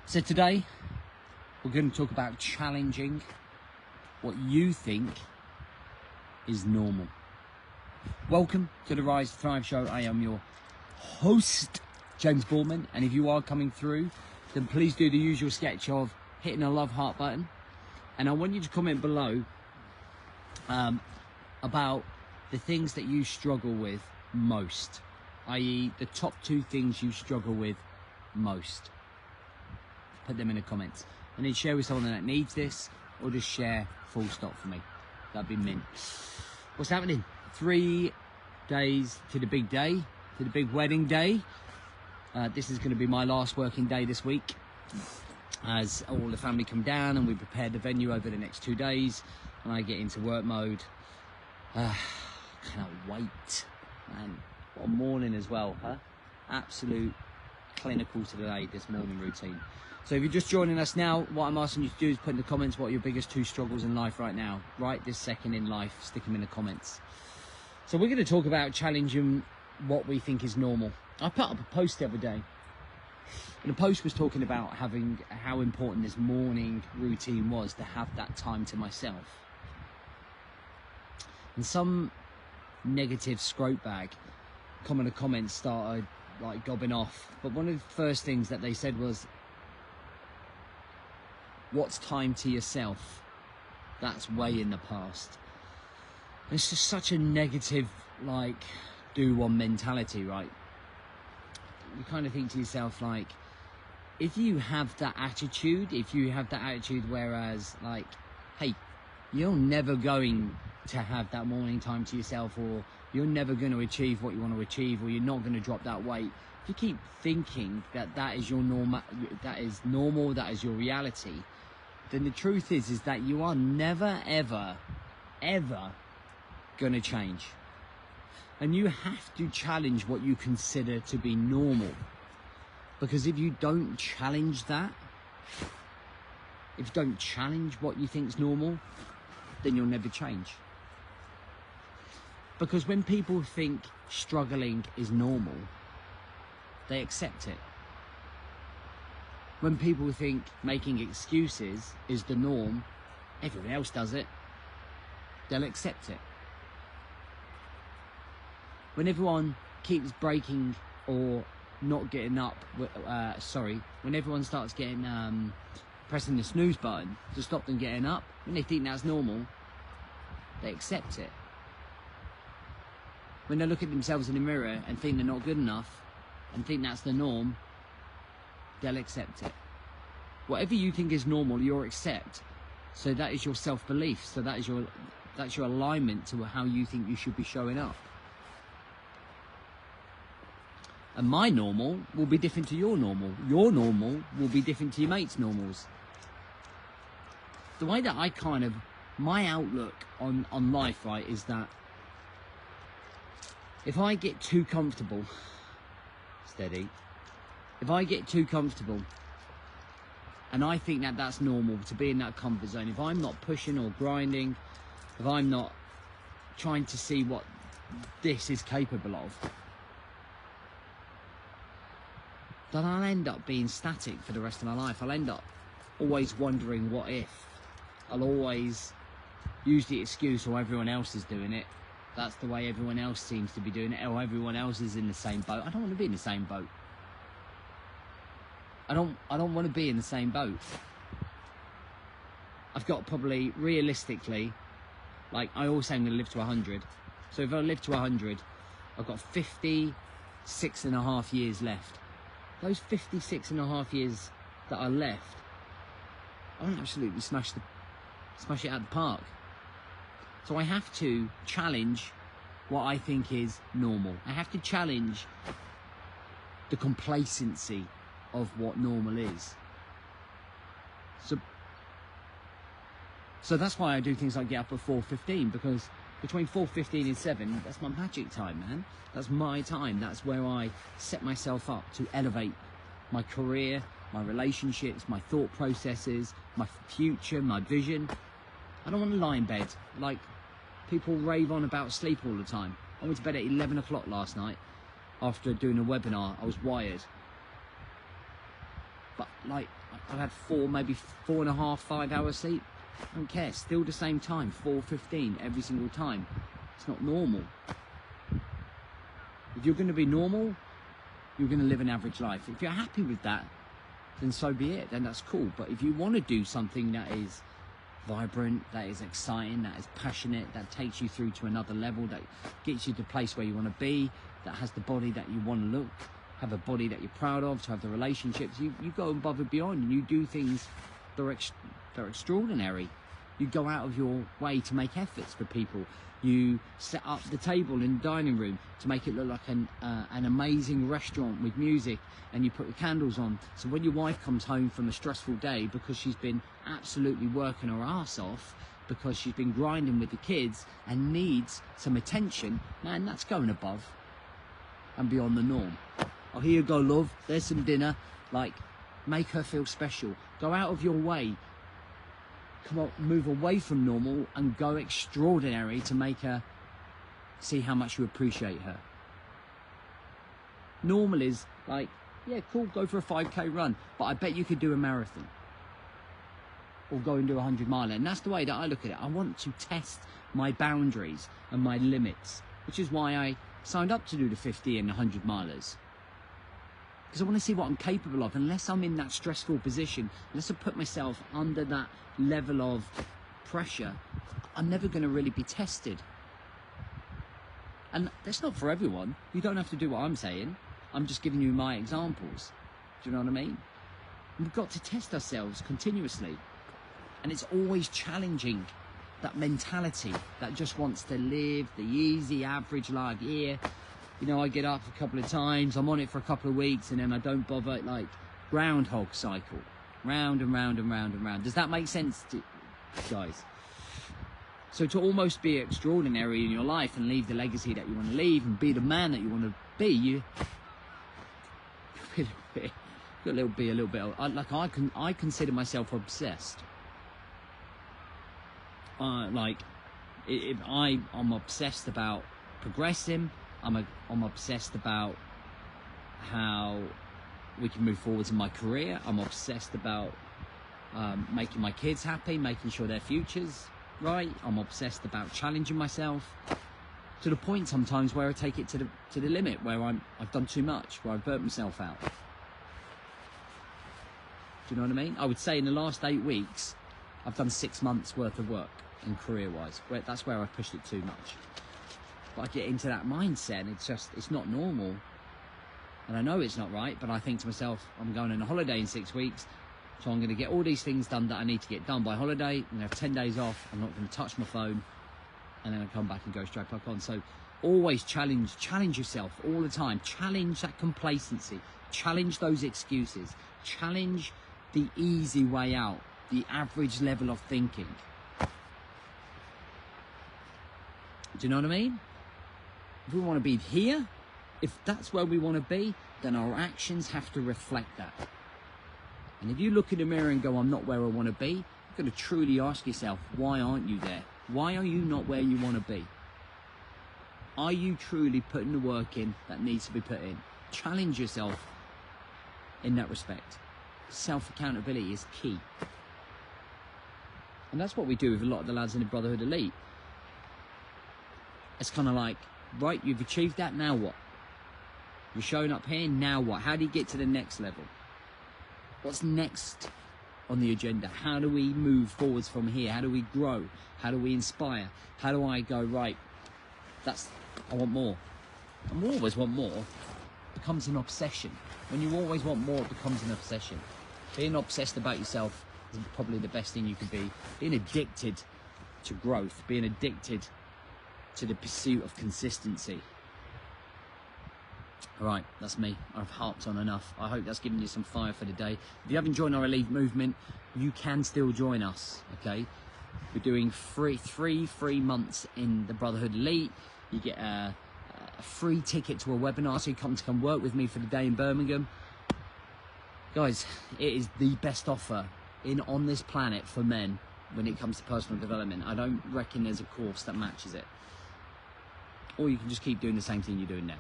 So today we're going to talk about challenging what you think is normal. Welcome to the Rise to Thrive show. I am your host, James Bourman, and if you are coming through, then please do the usual sketch of hitting a love heart button, and I want you to comment below about the things that you struggle with most, i.e. the top 2 things you struggle with most. Put them in the comments, and then share with someone that needs this, or just share full stop for me. That'd be mint. What's happening? 3 days to the big day, to the big wedding day. This is going to be my last working day this week, as all the family come down and we prepare the venue over the next 2 days, and I get into work mode. Cannot wait, man. What a morning as well, huh? Absolute clinical today, this morning routine. So if you're just joining us now, what I'm asking you to do is put in the comments what are your biggest 2 struggles in life right now. Right this second in life, stick them in the comments. So we're going to talk about challenging what we think is normal. I put up a post the other day, and the post was talking about how important this morning routine was, to have that time to myself. And some negative scrote bag come in the comments started like gobbing off, but one of the first things that they said was, what's time to yourself? That's way in the past. And it's just such a negative, like, do-one mentality, right? You kind of think to yourself, like, if you have that attitude, whereas, like, hey, you're never going to have that morning time to yourself, or you're never going to achieve what you want to achieve, or you're not going to drop that weight. If you keep thinking that is your normal, that is normal, that is your reality, then the truth is that you are never, ever, ever going to change. And you have to challenge what you consider to be normal. Because if you don't challenge that, if you don't challenge what you think is normal, then you'll never change. Because when people think struggling is normal, they accept it. When people think making excuses is the norm, everyone else does it, they'll accept it. When everyone keeps breaking or not getting up, when everyone starts getting pressing the snooze button to stop them getting up, when they think that's normal, they accept it. When they look at themselves in the mirror and think they're not good enough and think that's the norm, they'll accept it. Whatever you think is normal, you'll accept. So that is your self-belief. So that's your alignment to how you think you should be showing up. And my normal will be different to your normal. Your normal will be different to your mate's normals. The way that my outlook on life, right, is that if I get too comfortable, steady, if I get too comfortable and I think that that's normal to be in that comfort zone, if I'm not pushing or grinding, if I'm not trying to see what this is capable of, then I'll end up being static for the rest of my life. I'll end up always wondering what if. I'll always use the excuse, or everyone else is doing it. That's the way everyone else seems to be doing it, or everyone else is in the same boat. I don't want to be in the same boat. I don't want to be in the same boat. I've got probably, realistically, like, I always say I'm going to live to 100. So if I live to 100, I've got 56.5 years left. Those 56.5 years that are left, I want to absolutely smash it out the park. So I have to challenge what I think is normal. I have to challenge the complacency of what normal is. So that's why I do things like get up at 4:15, because between 4:15 and 7, that's my magic time, man. That's my time. That's where I set myself up to elevate my career, my relationships, my thought processes, my future, my vision. I don't want to lie in bed like people rave on about sleep all the time. I went to bed at 11 o'clock last night after doing a webinar. I was wired. but like I've had maybe 4.5, 5 hours sleep. I don't care, still the same time, 4:15 every single time. It's not normal. If you're going to be normal, you're going to live an average life. If you're happy with that, then so be it, then that's cool. But if you want to do something that is vibrant, that is exciting, that is passionate, that takes you through to another level, that gets you to the place where you want to be, that has the body that you want to look, have a body that you're proud of, to have the relationships, you go above and beyond, and you do things that are extraordinary. You go out of your way to make efforts for people. You set up the table in the dining room to make it look like an amazing restaurant with music, and you put the candles on. So when your wife comes home from a stressful day because she's been absolutely working her ass off, because she's been grinding with the kids and needs some attention, man, that's going above and beyond the norm. Oh, here you go, love, there's some dinner. Like, make her feel special. Go out of your way. Come on, move away from normal and go extraordinary to make her see how much you appreciate her. Normal is like, yeah, cool, go for a 5K run, but I bet you could do a marathon. Or go and do a 100-miler. And that's the way that I look at it. I want to test my boundaries and my limits, which is why I signed up to do the 50 and 100 milers. Because I want to see what I'm capable of. Unless I'm in that stressful position, unless I put myself under that level of pressure, I'm never going to really be tested. And that's not for everyone. You don't have to do what I'm saying. I'm just giving you my examples. Do you know what I mean? We've got to test ourselves continuously. And it's always challenging that mentality that just wants to live the easy, average life. Yeah, you know, I get up a couple of times, I'm on it for a couple of weeks, and then I don't bother. Like, groundhog cycle. Round and round and round and round. Does that make sense to you guys? So to almost be extraordinary in your life and leave the legacy that you want to leave and be the man that you want to be, you got to be a little bit. Like, I consider myself obsessed. I'm obsessed about progressing. I'm obsessed about how we can move forwards in my career. I'm obsessed about making my kids happy, making sure their futures right. I'm obsessed about challenging myself to the point sometimes where I take it to the limit, where I've done too much, where I've burnt myself out. Do you know what I mean? I would say in the last 8 weeks, I've done 6 months worth of work in career-wise. That's where I've pushed it too much. But I get into that mindset, and it's not normal. And I know it's not right, but I think to myself, I'm going on a holiday in 6 weeks, so I'm going to get all these things done that I need to get done by holiday. I'm going to have 10 days off. I'm not going to touch my phone, and then I come back and go straight back on. So always challenge yourself all the time. Challenge that complacency. Challenge those excuses. Challenge the easy way out, the average level of thinking. Do you know what I mean? If we want to be here, if that's where we want to be, then our actions have to reflect that. And if you look in the mirror and go, I'm not where I want to be, you've got to truly ask yourself, why aren't you there? Why are you not where you want to be? Are you truly putting the work in that needs to be put in? Challenge yourself in that respect. Self-accountability is key. And that's what we do with a lot of the lads in the Brotherhood Elite. It's kind of like, right, you've achieved that, now what? You're showing up here, now what? How do you get to the next level? What's next on the agenda? How do we move forwards from here? How do we grow? How do we inspire? How do I go, right, I want more. And we always want more. It becomes an obsession. When you always want more, it becomes an obsession. Being obsessed about yourself is probably the best thing you can be. Being addicted to growth, being addicted to the pursuit of consistency. Alright, that's me. I've harped on enough. I hope that's given you some fire for the day. If you haven't joined our Elite movement, you can still join us, okay? We're doing three free months in the Brotherhood Elite. You get a free ticket to a webinar, so you come work with me for the day in Birmingham. Guys, it is the best offer on this planet for men when it comes to personal development. I don't reckon there's a course that matches it. Or you can just keep doing the same thing you're doing now.